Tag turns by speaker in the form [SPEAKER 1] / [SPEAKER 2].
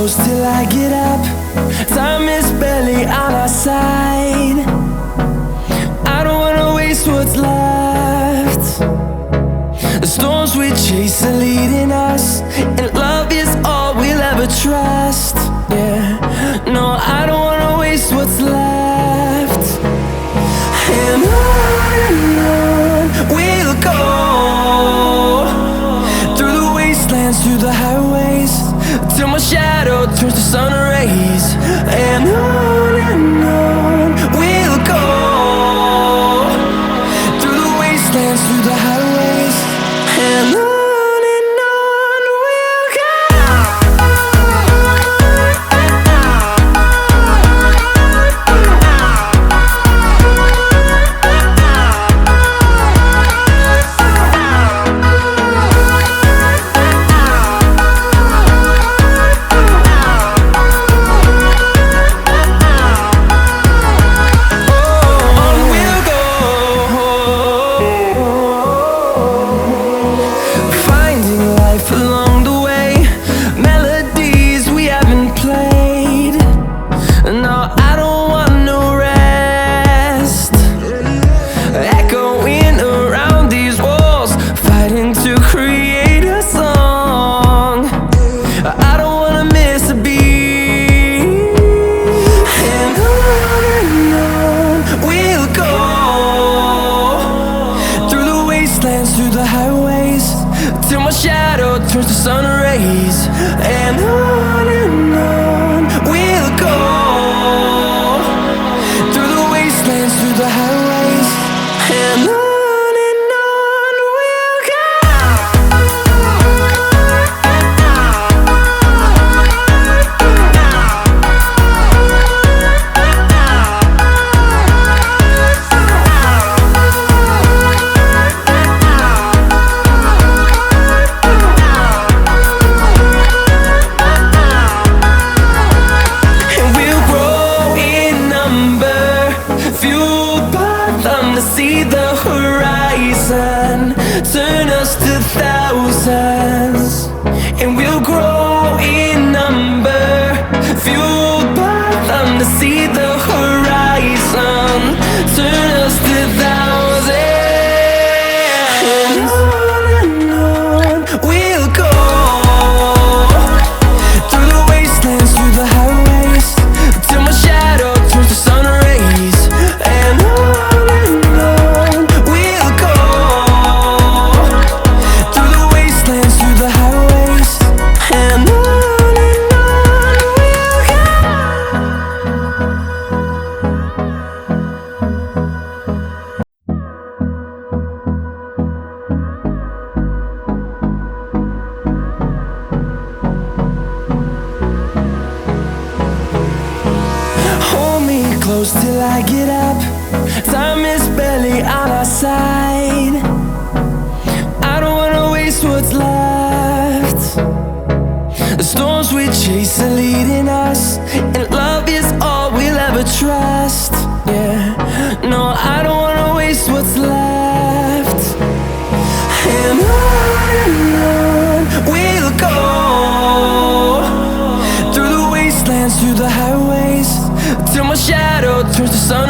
[SPEAKER 1] close till I get up. Time is barely on our side. I don't wanna waste what's left. The storms we chase are leading us, and love is all we'll ever trust. Yeah, no, I don't wanna waste what's left. And on we'll go, through the wastelands, through the highways, till my shadow turns to sun rays. And on we'll go, through the wastelands, through the highways, and on we'll go. Through the highways, till my shadow turns to sun rays. And on we'll go, through the wastelands, through the highways, and on we'll go. To see the horizon turn us to thousands, and we'll grow in number, fueled by them. To see the horizon turn us to thousands, and on we'll go, through the wastelands, through the highways, till my shadow turns to sun rays. And on close till I get up. Time is barely on our side. I don't wanna waste what's left. The storms we chase are leading us, and love is all we'll ever trust. Yeah, no, I don't wanna waste what's left. And on we'll go, through the wastelands, through the highways, till my shadow turns to sun